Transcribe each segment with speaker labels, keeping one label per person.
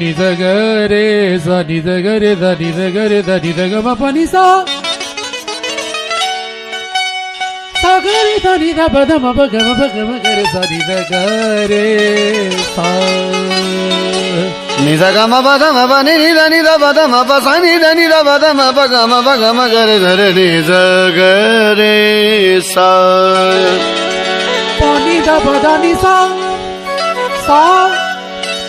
Speaker 1: ni da ga re sa ni da ga re da ni da ga re da ni da ga ma pa ni sa sa ga re da ni da ba da ma ba ga ma ga re sa ni da ga re sa
Speaker 2: ni da ga ma ba da ma ba ni da ba da ma ba sa ni da ba da ma ba ga ma ga re da re ni da ga re sa
Speaker 1: pa ni da ba da ni sa sa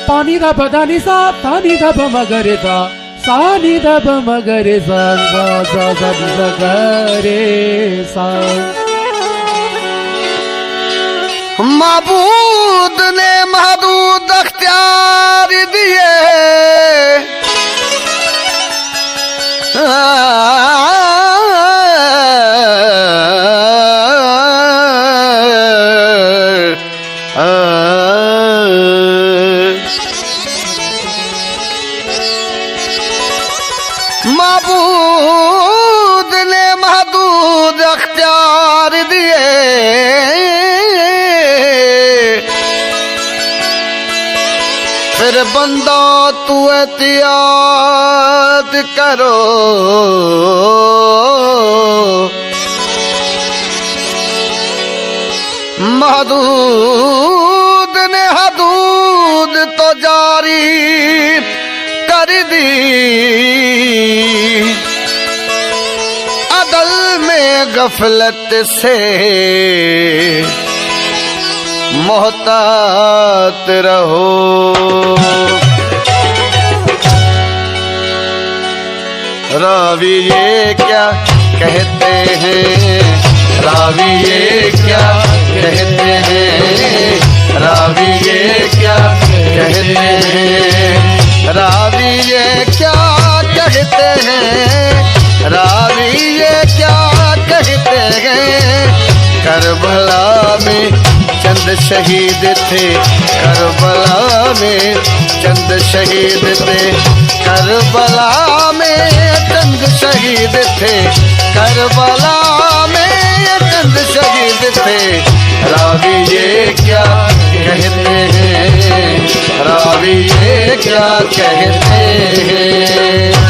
Speaker 1: pa ni da ba da ni sa ta ni da ba ma ga re da sa ni da ba ma ga re sa sa ni da ga re sa
Speaker 2: माबूद ने महदूद अख्तियार दिए माबूद ने महदूद अख्तियार दिए फिर बंदा तू एहतियात करो महदूद ने हदूद तो जारी कर दी अदल में गफलत से मोहतात रहो रावी ये क्या कहते हैं रावी ये क्या कहते हैं रावी ये क्या कहते हैं रावी ये क्या कहते हैं रावी ये क्या कहते हैं करबला में चंद शहीद थे करबला में चंद शहीद थे करबला में चंद शहीद थे करबला में चंद शहीद थे रावी ये क्या कहते हैं रावी ये क्या कहते हैं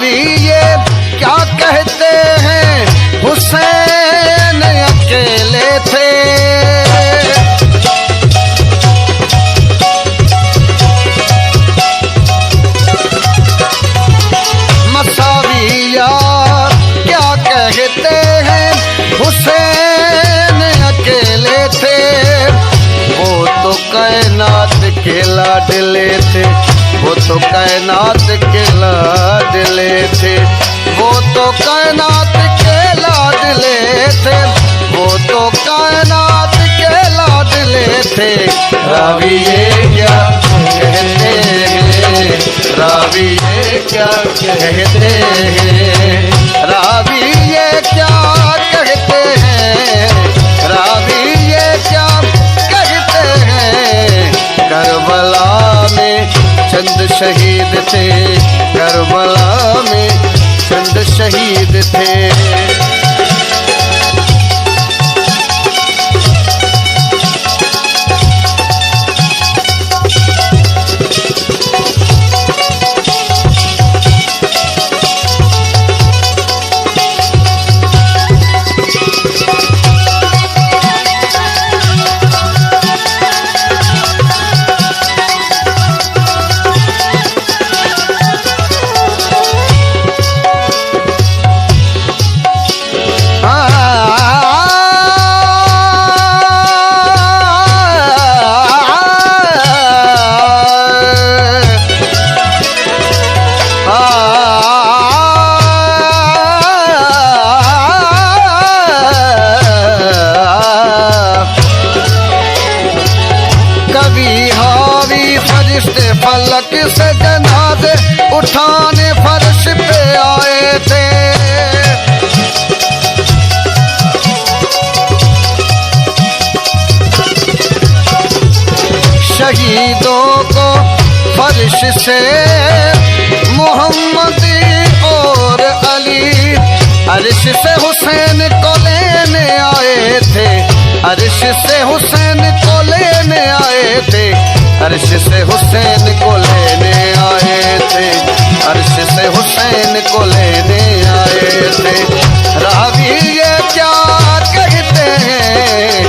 Speaker 2: ये क्या कहते हैं हुसैन अकेले थे मसाविया क्या कहते हैं हुसैन अकेले थे वो तो कायनात के लाडले थे वो तो कायनात के लाडले थे वो तो कायनात के लाडले थे वो तो कायनात के लाडले थे रावी ये क्या कहते हैं रावी ये क्या कहते हैं रावी ये क्या कहते हैं रावी ये क्या कहते हैं करबला में चंद शहीद थे करबला में चंद शहीद थे फलक से जनाजे उठाने शहीदों को फर्श से मोहम्मद और अली अर्श से हुसैन को लेने आए थे, अर्श से हुसैन को लेने आए थे, अर्श से हुसैन को लेने आए थे, अर्श से हुसैन को लेने आए थे। रावी ये क्या कहते हैं,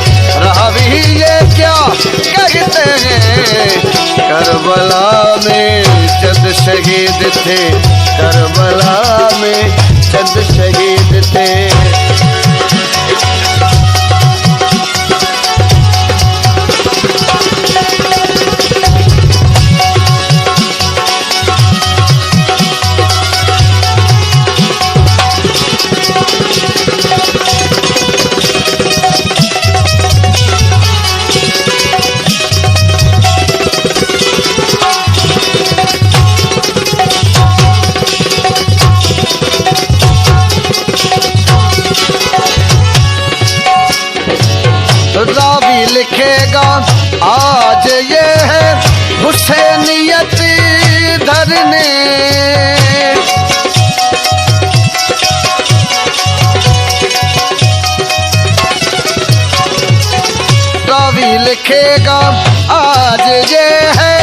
Speaker 2: रावी ये क्या कहते हैं, करबला में चंद शहीद थे, करबला में चंद शहीद थे। रावी लिखेगा आज ये है हुसैनियत धरने, रावी लिखेगा आज ये है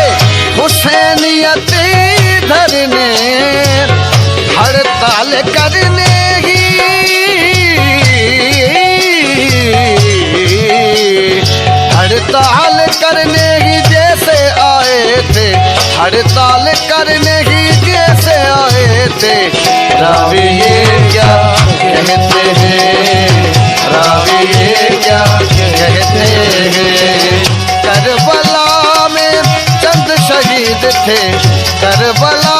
Speaker 2: हुसैनियत धरने, हड़ताल करने की हड़ताल करने ही जैसे आए थे, हड़ताल करने ही जैसे आए थे। रावी ये क्या कहते हैं, रावी ये क्या कहते हैं, करबला में चंद शहीद थे, करबला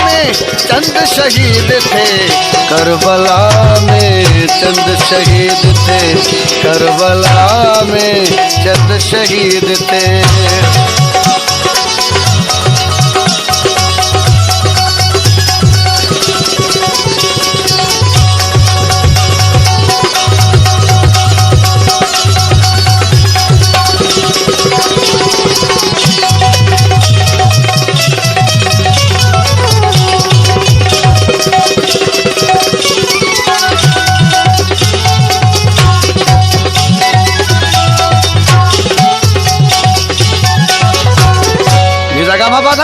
Speaker 2: में चंद शहीद थे, करबला में चंद शहीद थे, करबला में चंद शहीद थे।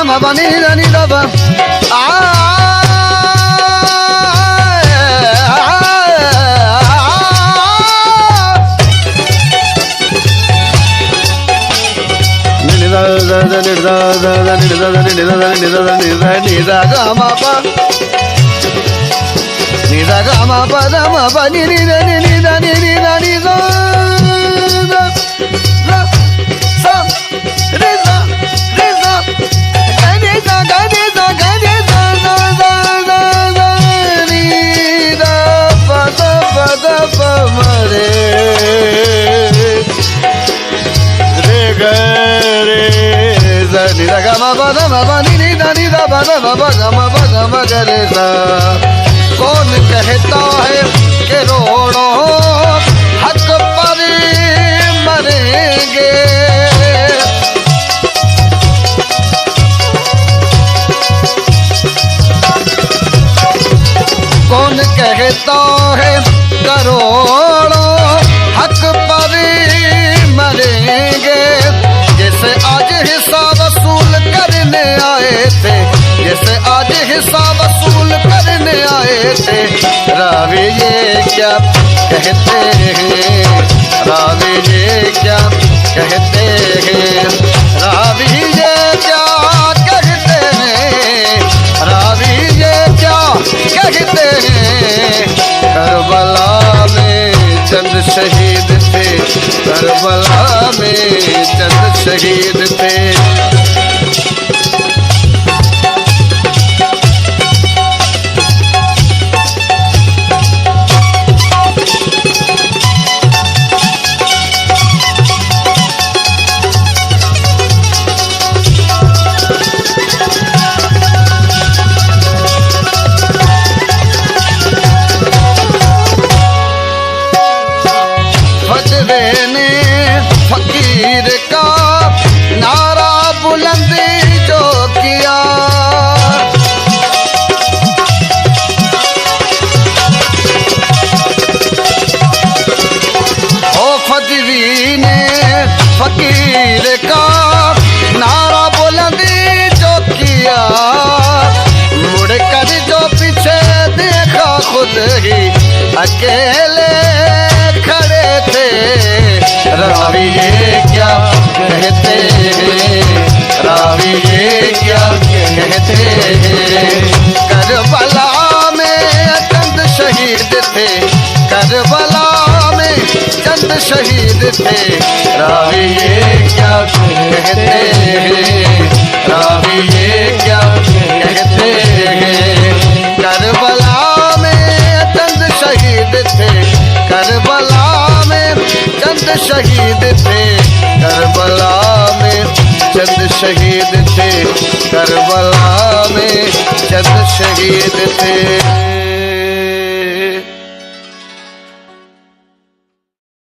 Speaker 2: Ma ba ni da ni da ba ni da da da ni da da da ni da da ni da da ni da da ni da ga ma pa ni da ga ma pa da ma pa ni ni da ni da ni da ni da sa re da मरे रे गरे जनी दा गा मा बा नी नी दा नी दा बा गा मा गरे सा। कौन कहता है कि रोड़ो हक पर मरेंगे, कौन कहता है करोड़ों हक पर मरेंगे, जैसे आज हिसाब वसूल करने आए थे, जैसे आज हिसाब वसूल करने आए थे। रावी ये क्या कहते हैं, रावी ये क्या कहते हैं, रावी ये क्या कहते हैं, रावी ये क्या कहते हैं, करबला में चंद शहीद थे, करबला में चंद शहीद थे। फकीर का नारा अकेले खड़े थे। रावी ये क्या कहते हैं, रावी ये क्या कहते हैं। करबला में चंद शहीद थे, करबला में चंद शहीद थे। रावी ये क्या कहते हैं, रावी ये क्या कहते हैं। करबला में चंद शहीद थे, करबला में चंद शहीद थे। करबला में चंद शहीद थे, करबला में चंद शहीद थे।